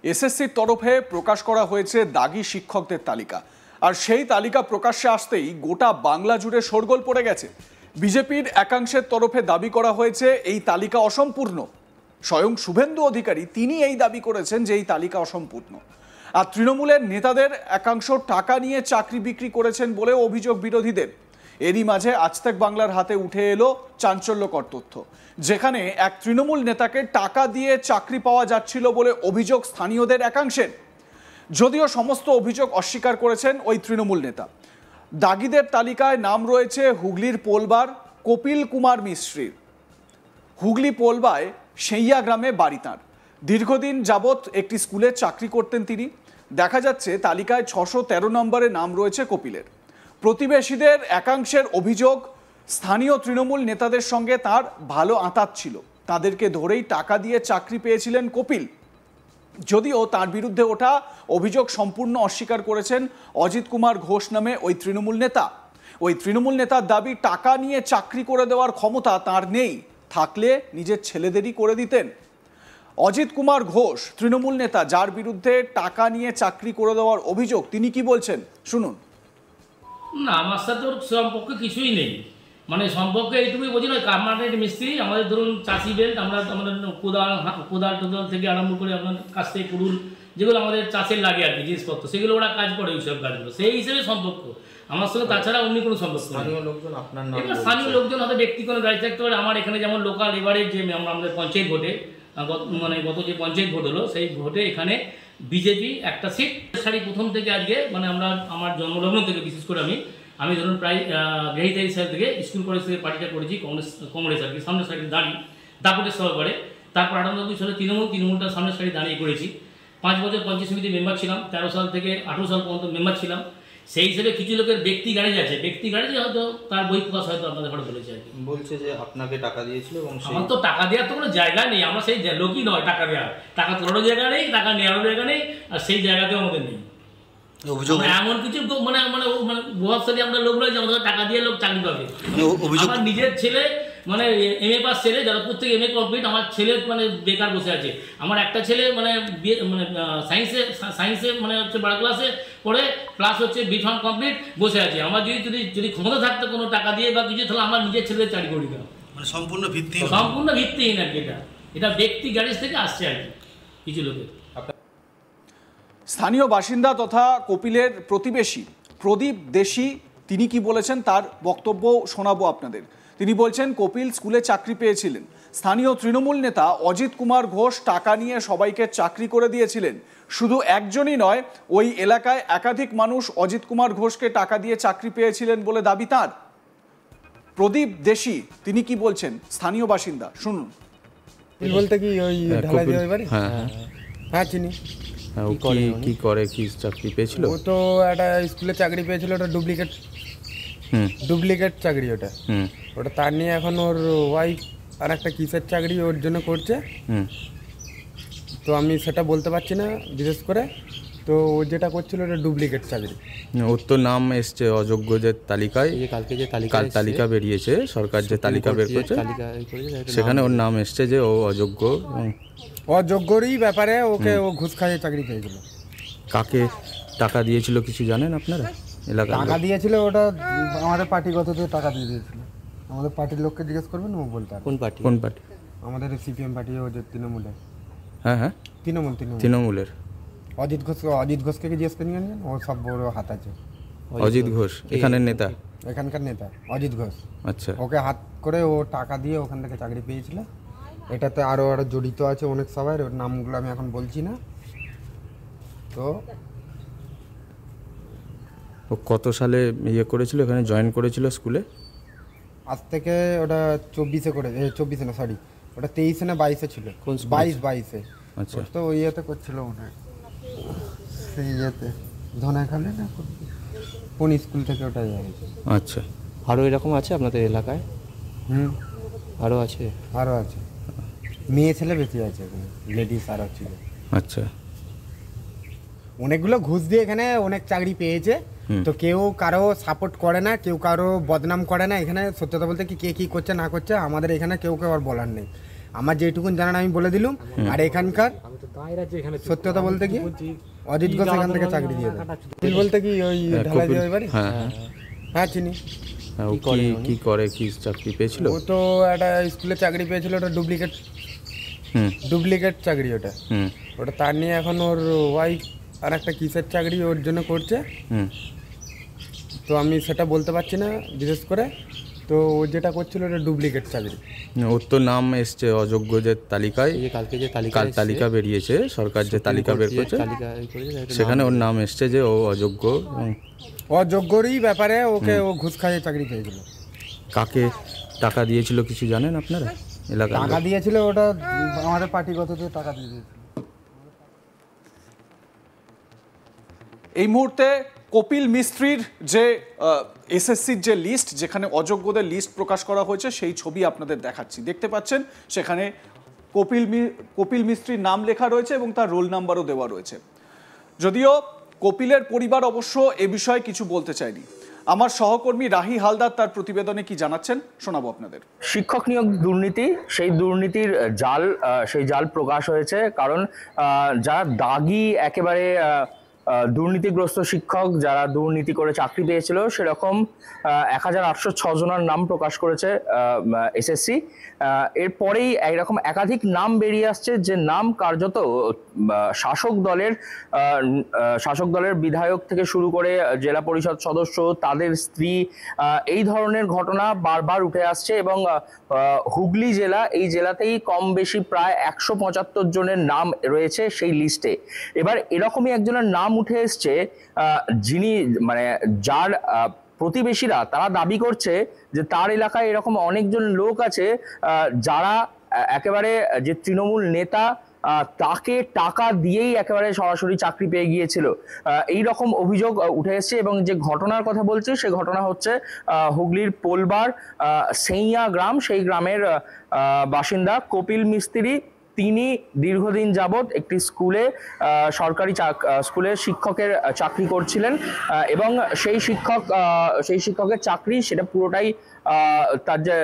এসএসসির তরফে প্রকাশ করা হয়েছে দাগি শিক্ষকদের তালিকা, আর সেই তালিকা প্রকাশ্যে আসতেই গোটা বাংলা জুড়ে শোরগোল পড়ে গেছে। বিজেপির একাংশের তরফে দাবি করা হয়েছে এই তালিকা অসম্পূর্ণ। স্বয়ং শুভেন্দু অধিকারী তিনি এই দাবি করেছেন যে এই তালিকা অসম্পূর্ণ। আর তৃণমূলের নেতাদের একাংশ টাকা নিয়ে চাকরি বিক্রি করেছেন বলে অভিযোগ বিরোধীদের। এরই মাঝে আজতেক বাংলার হাতে উঠে এলো চাঞ্চল্যকর তথ্য, যেখানে এক তৃণমূল নেতাকে টাকা দিয়ে চাকরি পাওয়া যাচ্ছিল বলে অভিযোগ স্থানীয়দের একাংশের। যদিও সমস্ত অভিযোগ অস্বীকার করেছেন ওই তৃণমূল নেতা। দাগিদের তালিকায় নাম রয়েছে হুগলির পোলবার কপিল কুমার মিস্ত্রির। হুগলি পোলবায় সেইয়া গ্রামে বাড়ি তাঁর। দীর্ঘদিন যাবৎ একটি স্কুলে চাকরি করতেন তিনি। দেখা যাচ্ছে তালিকায় 613 নম্বরে নাম রয়েছে কপিলের। প্রতিবেশীদের একাংশের অভিযোগ, স্থানীয় তৃণমূল নেতাদের সঙ্গে তার ভালো আঁতাত ছিল, তাদেরকে ধরেই টাকা দিয়ে চাকরি পেয়েছিলেন কপিল। যদিও তার বিরুদ্ধে ওঠা অভিযোগ সম্পূর্ণ অস্বীকার করেছেন অজিত কুমার ঘোষ নামে ওই তৃণমূল নেতা। ওই তৃণমূল নেতার দাবি, টাকা নিয়ে চাকরি করে দেওয়ার ক্ষমতা তার নেই, থাকলে নিজের ছেলেদেরই করে দিতেন। অজিত কুমার ঘোষ তৃণমূল নেতা, যার বিরুদ্ধে টাকা নিয়ে চাকরি করে দেওয়ার অভিযোগ, তিনি কি বলছেন শুনুন। না, আমার সাথে ওর সম্পর্কে কিছুই নেই। মানে সম্পর্কে এইটুকুই বলছি, না কামারের মিস্ত্রি, আমাদের ধরুন চাষি বেল্ট, আমরা আমাদের কোদাল টোদাল থেকে আরম্ভ করে আপনার কাছ থেকে কুড়ুল, যেগুলো আমাদের চাষের লাগে আর কি জিনিসপত্র, সেগুলো ওরা কাজ করে, এইসব কাজগুলো সেই হিসেবে সম্পর্ক আমার সঙ্গে। তাছাড়া অন্য কোনো সম্পর্ক নেই। স্থানীয় লোকজন হয়তো ব্যক্তি কোনো দায়িত্ব থাকতে পারে। আমার এখানে যেমন লোকাল এবারে যে আমাদের পঞ্চায়েত ভোটে গত যে পঞ্চায়েত ভোট হলো, সেই ভোটে এখানে বিজেপি একটা সিট সারি প্রথম থেকে আজকে, মানে আমার জন্মলগ্ন থেকে বিশেষ করে আমি ধরুন প্রায় 2023 সাল থেকে স্কুল কলেজ থেকে পার্টিটা করেছি, কংগ্রেস আর কি সামনের সাইডে দাঁড়িয়ে দাপুটের সহকারে। তারপর 98 সালে তৃণমূলটা সামনের সাইডে দাঁড়িয়ে করেছি। 5 বছর পঞ্চায়েত সমিতি মেম্বার ছিলাম, 13 সাল থেকে 18 সাল পর্যন্ত মেম্বার ছিলাম। সেই হিসেবে কিছু লোকের ব্যক্তি গাড়ি আছে, ব্যক্তি গাড়ি হয়তো তার বই প্রকাশ হয়তো আপনাদের ঘরে বলেছে আর কি। বলছে যে আপনাকে টাকা দিয়েছিল এবং আমার তো টাকা দেওয়ার তো কোনো জায়গা নেই, আমরা সেই লোকই নয় টাকা দেওয়ার। টাকা তোলারও জায়গা নেই, টাকা নেওয়ারও জায়গা নেই, আর সেই জায়গাতেও আমাদের নেই। এমন কিছু মানে মানে মানে প্রভাবশালী আমরা লোক নয় যে আমাদের টাকা দিয়ে লোক চাকরি পাবে। আমার নিজের ছেলে মানে MA পাস ছেলে, যারা প্রত্যেক MA কমপ্লিট, আমার ছেলে মানে বেকার বসে আছে। আমার একটা ছেলে মানে মানে সায়েন্সে মানে হচ্ছে 12 ক্লাসে পড়ে, প্লাস হচ্ছে B.Pharm কমপ্লিট বসে আছে। আমার যদি ক্ষমতা থাকতো কোনো টাকা দিয়ে বা কিছু, তাহলে আমার নিজের ছেলেদের চাকরি করে দিতাম। মানে সম্পূর্ণ ভিত্তিহীন আর কি। এটা ব্যক্তি গ্যারেজ থেকে আসছে আর কি কিছু লোকের। স্থানীয় বাসিন্দা তথা কপিলের প্রতিবেশী প্রদীপ দেশি, তিনি কি বলেছেন তার বক্তব্য শোনাবো আপনাদের। তিনি বলছেন, কপিল স্কুলে চাকরি পেয়েছিলেন। স্থানীয় তৃণমূল নেতা অজিত কুমার ঘোষ টাকা নিয়ে সবাইকে চাকরি করে দিয়েছিলেন। শুধু একজনই নয়, ওই এলাকায় একাধিক মানুষ অজিত কুমার ঘোষকে টাকা দিয়ে চাকরি পেয়েছিলেন বলে দাবি তার। প্রদীপ দেশি তিনি কি বলছেন, স্থানীয় বাসিন্দা, শুনুন। বলতে কি ওই হ্যাঁ চিনি। কি করে, কি চাকরি পেয়েছিল? ও তো একটা স্কুলে চাকরি পেয়েছিল, ওটা ডুপ্লিকেট চাকরি ওটা। তার নিয়ে এখন ওর ওয়াইফ আর একটা কিসের চাকরি ওর জন্য করছে, তো আমি সেটা বলতে পারছি না বিশেষ করে। তো ও যেটা করছিল ওটা ডুপ্লিকেট চাকরি। ওর তো নাম এসছে অযোগ্য যে তালিকায়, কালকে যে তালিকা বেরিয়েছে, সরকার যে তালিকা বের করেছে সেখানে ওর নাম এসছে যে ও অযোগ্য। অযোগ্যরই ব্যাপারে ওকে ও ঘুষ খাইয়ে চাকরি পেয়েছিল। কাকে টাকা দিয়েছিল কিছু জানেন আপনারা? এলাকা টাকা দিয়েছিল ওটা আমাদের পার্টিগত টাকা দিয়ে দিয়েছিল। আমাদের পার্টির লোককে জিজ্ঞেস করবেন, ও বলতে পারবে। কোন পার্টি? আমাদের CPM পার্টি, ও যে তৃণমূলের। হ্যাঁ তৃণমূলের অজিত ঘোষকে জিজ্ঞেস করে নিয়ে নেন, ও সব বড় হাত আছে। অজিত ঘোষ এখানের নেতা, এখানকার নেতা অজিত ঘোষ। আচ্ছা, ওকে হাত করে ও টাকা দিয়ে ওখান থেকে চাকরি পেয়েছিল। এটাতে আরও জড়িত আছে অনেক সবাই, ওর নামগুলো আমি এখন বলছি না। তো ও কত সালে করেছিল, এখানে জয়েন করেছিল স্কুলে? আজ থেকে ওটা 24-এ করে, 24 না সরি, ওটা 23 না 22-এ ছিল। 22-এ। আচ্ছা, তো ওই ইয়েতে করছিল মনে হয়, সেই ইয়েতে ধনাখালে না কোন স্কুল থেকে ওটা হয়েছে। আচ্ছা, আরও এরকম আছে আপনাদের এলাকায়? আরও আছে মেয়ে ছেলে বেশি আছে এখানে, লেডিস আরও ছিল। আচ্ছা, অনেকগুলো ঘুষ দিয়ে এখানে অনেক চাকরি পেয়েছে। তো কেউ কারো সাপোর্ট করে না, কেউ কারো বদনাম করে না। এখানে সত্যতা বলতে কে কি করছে না করছে আমাদের এখানে কেউ আর বলার নেই। আমার যেটুকুন জানান আমি বলে দিলুম। আর এখানকার সত্যি কথা বলতে কি অজিত ঘোষ এখান থেকে চাকরি দিয়ে দেয়। বলতে কি ওই ঢালাই দিয়ে ওই বাড়ি, হ্যাঁ চিনি। কি করে, কি চাকরি পেয়েছিল? ও তো একটা স্কুলে চাকরি পেয়েছিল, ওটা ডুপ্লিকেট চাকরি ওটা। ওটা তার নিয়ে এখন ওর ওয়াইফ আর একটা কিসের চাকরি ওর জন্য করছে, তো আমি সেটা বলতে পারছি না বিশেষ করে। তো ও যেটা করছিল ওটা ডুপ্লিকেট চাকরি। ওর তো নাম এসছে অযোগ্যদের তালিকায়, কাল তালিকা বেরিয়েছে, সরকার যে তালিকা বের করেছে সেখানে ওর নাম এসছে যে ও অযোগ্য। অযোগ্যরই ব্যাপারে ওকে ও ঘুষ খাইয়ে চাকরি পেয়েছিল। কাকে টাকা দিয়েছিল কিছু জানেন আপনারা? এলাকা টাকা দিয়েছিল ওটা আমাদের পার্টিগত টাকা দিয়ে দিয়েছিল। এই মুহূর্তে কপিল মিস্ত্রির যে এসএসসির যে লিস্ট, যেখানে অযোগ্যদের লিস্ট প্রকাশ করা হয়েছে, সেই ছবি আপনাদের দেখাচ্ছি। দেখতে পাচ্ছেন সেখানে কপিল মিস্ত্রির নাম লেখা রয়েছে এবং তার রোল নাম্বারও দেওয়া রয়েছে। যদিও কপিলের পরিবার অবশ্য এ বিষয়ে কিছু বলতে চায়নি। আমার সহকর্মী রাহি হালদার তার প্রতিবেদনে কি জানাচ্ছেন শোনাবো আপনাদের। শিক্ষক নিয়োগ দুর্নীতি, সেই দুর্নীতির জাল প্রকাশ হয়েছে। কারণ যারা দাগি একেবারে দুর্নীতিগ্রস্ত শিক্ষক, যারা দুর্নীতি করে চাকরি পেয়েছিল, সেরকম 1806 জনের নাম প্রকাশ করেছে এসএসসি। এরপরেই এইরকম একাধিক নাম বেরিয়ে আসছে, যে নাম কার্যত শাসক দলের বিধায়ক থেকে শুরু করে জেলা পরিষদ সদস্য, তাদের স্ত্রী, এই ধরনের ঘটনা বারবার উঠে আসছে। এবং হুগলি জেলা, এই জেলাতেই কম বেশি প্রায় 175 জনের নাম রয়েছে সেই লিস্টে। এবার এরকমই একজনের নাম উঠে এসছে, যিনি যার প্রতিবেশীরা তারা দাবি করছে যে তার এলাকায় এরকম অনেকজন লোক আছে যারা একেবারে যে তৃণমূল নেতা, তাকে টাকা দিয়েই একেবারে সরাসরি চাকরি পেয়ে গিয়েছিল। এই রকম অভিযোগ উঠে এসেছে। এবং যে ঘটনার কথা বলছি সে ঘটনা হচ্ছে হুগলির পোলবার সেইয়া গ্রাম, সেই গ্রামের বাসিন্দা কপিল মিস্ত্রি। তিনি দীর্ঘদিন যাবৎ একটি সরকারি স্কুলে শিক্ষকের চাকরি করছিলেন এবং সেই শিক্ষকের চাকরি সেটা পুরোটাই তার যে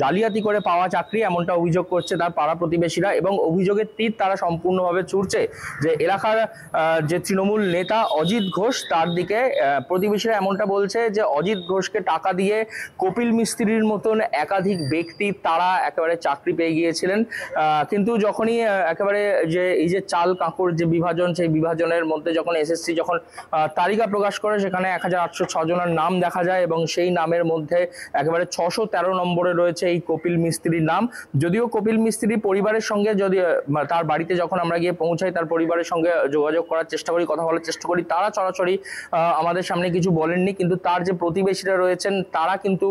জালিয়াতি করে পাওয়া চাকরি, এমনটা অভিযোগ করছে তার পাড়া প্রতিবেশীরা। এবং অভিযোগের তীর তারা সম্পূর্ণভাবে ছুড়ছে যে এলাকার যে তৃণমূল নেতা অজিত ঘোষ, তার দিকে প্রতিবেশীরা এমনটা বলছে যে অজিত ঘোষকে টাকা দিয়ে কপিল মিস্ত্রির মতন একাধিক ব্যক্তি তারা একেবারে চাকরি পেয়ে গিয়েছিলেন। কিন্তু যখনই একেবারে যে এই যে চাল কাঁকড় যে বিভাজন, সেই বিভাজনের মধ্যে যখন এসএসসি যখন তালিকা প্রকাশ করে, সেখানে 1806 জনের নাম দেখা যায় এবং সেই নামের মধ্যে একেবারে 613 নম্বরে রয়েছে এই কপিল মিস্ত্রির নাম। যদিও কপিল মিস্ত্রি পরিবারের সঙ্গে, যদি তার বাড়িতে যখন আমরা গিয়ে পৌঁছাই, তার পরিবারের সঙ্গে যোগাযোগ করার চেষ্টা করি, কথা বলার চেষ্টা করি, তারা সরাসরি আমাদের সামনে কিছু বলেননি। কিন্তু তার যে প্রতিবেশীরা রয়েছেন তারা কিন্তু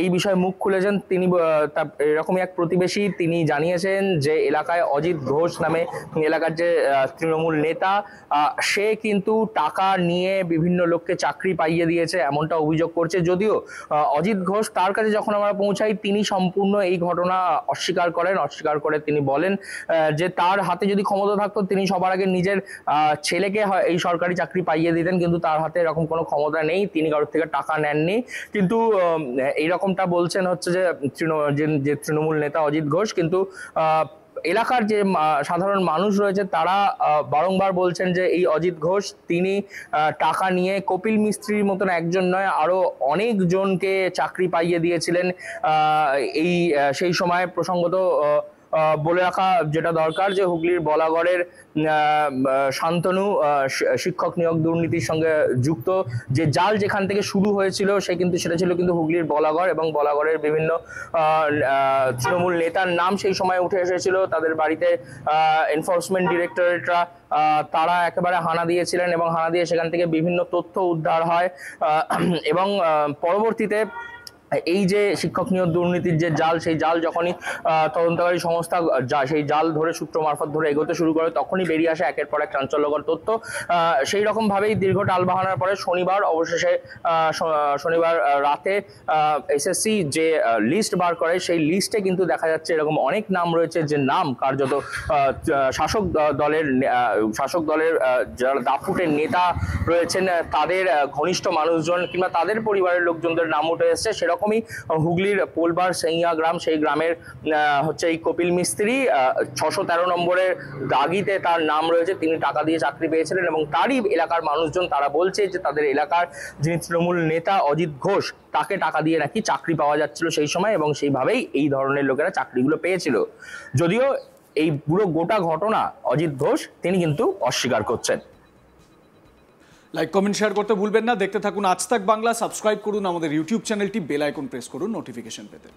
এই বিষয়ে মুখ খুলেছেন। তিনি এরকমই এক প্রতিবেশী, তিনি জানিয়েছেন যে এলাকায় অজিত ঘোষ নামে এলাকার যে তৃণমূল নেতা, সে কিন্তু টাকা নিয়ে বিভিন্ন লোককে চাকরি পাইয়ে দিয়েছে, এমনটা অভিযোগ করছে। যদিও অজিত ঘোষ, তার কাছে যখন আমরা পৌঁছাই, তিনি সম্পূর্ণ এই ঘটনা অস্বীকার করে তিনি বলেন যে তার হাতে যদি ক্ষমতা থাকতো তিনি সবার আগে নিজের ছেলেকে এই সরকারি চাকরি পাইয়ে দিতেন, কিন্তু তার হাতে এরকম কোনো ক্ষমতা নেই, তিনি কারোর থেকে টাকা নেননি। কিন্তু এইরকমটা বলছেন হচ্ছে যে তৃণমূল নেতা অজিত ঘোষ। কিন্তু এলাকার যে সাধারণ মানুষ রয়েছে তারা বারংবার বলছেন যে এই অজিত ঘোষ তিনি টাকা নিয়ে কপিল মিস্ত্রির মতন একজন নয়, আরো অনেকজনকে চাকরি পাইয়ে দিয়েছিলেন। সেই সময় প্রসঙ্গত বলে রাখা যেটা দরকার যে হুগলির বলাগড়ের শান্তনু শিক্ষক নিয়োগ দুর্নীতির সঙ্গে যুক্ত, যে জাল যেখান থেকে শুরু হয়েছিল সেটা ছিল কিন্তু হুগলির বলাগড়, এবং বলাগড়ের বিভিন্ন তৃণমূল নেতার নাম সেই সময় উঠে এসেছিল। তাদের বাড়িতে এনফোর্সমেন্ট ডিরেক্টরেটরা তারা একেবারে হানা দিয়েছিলেন এবং হানা দিয়ে সেখান থেকে বিভিন্ন তথ্য উদ্ধার হয়। এবং পরবর্তীতে এই যে শিক্ষক নিয়োগ দুর্নীতির যে জাল, সেই জাল যখনই তদন্তকারী সংস্থা সেই জাল ধরে সূত্র মারফত ধরে এগোতে শুরু করে, তখনই বেরিয়ে আসে একের পর এক চাঞ্চল্যকর তথ্য। সেই রকম ভাবেই দীর্ঘ টালবাহানার পরে শনিবার রাতে এসএসসি যে লিস্ট বার করে, সেই লিস্টে কিন্তু দেখা যাচ্ছে এরকম অনেক নাম রয়েছে, যে নাম কার্যত শাসক দলের যারা দাপুটের নেতা রয়েছেন তাদের ঘনিষ্ঠ মানুষজন কিংবা তাদের পরিবারের লোকজনদের নাম উঠে এসছে। সেরকম সেরকমই হুগলির পোলবার সেইয়া গ্রাম, সেই গ্রামের হচ্ছে এই কপিল মিস্ত্রি 613 নম্বরের দাগিতে তার নাম রয়েছে, তিনি টাকা দিয়ে চাকরি পেয়েছিলেন এবং তারই এলাকার মানুষজন তারা বলছে যে তাদের এলাকার যিনি তৃণমূল নেতা অজিত ঘোষ তাকে টাকা দিয়ে নাকি চাকরি পাওয়া যাচ্ছিল সেই সময় এবং সেইভাবেই এই ধরনের লোকেরা চাকরিগুলো পেয়েছিল। যদিও এই পুরো গোটা ঘটনা অজিত ঘোষ তিনি কিন্তু অস্বীকার করছেন। লাইক কমেন্ট শেয়ার করতে ভুলবেন না। দেখতে থাকুন আজ তাক বাংলা। সাবস্ক্রাইব করুন আমাদের ইউটিউব চ্যানেলটি, বেল আইকন প্রেস করুন নোটিফিকেশন পেতে।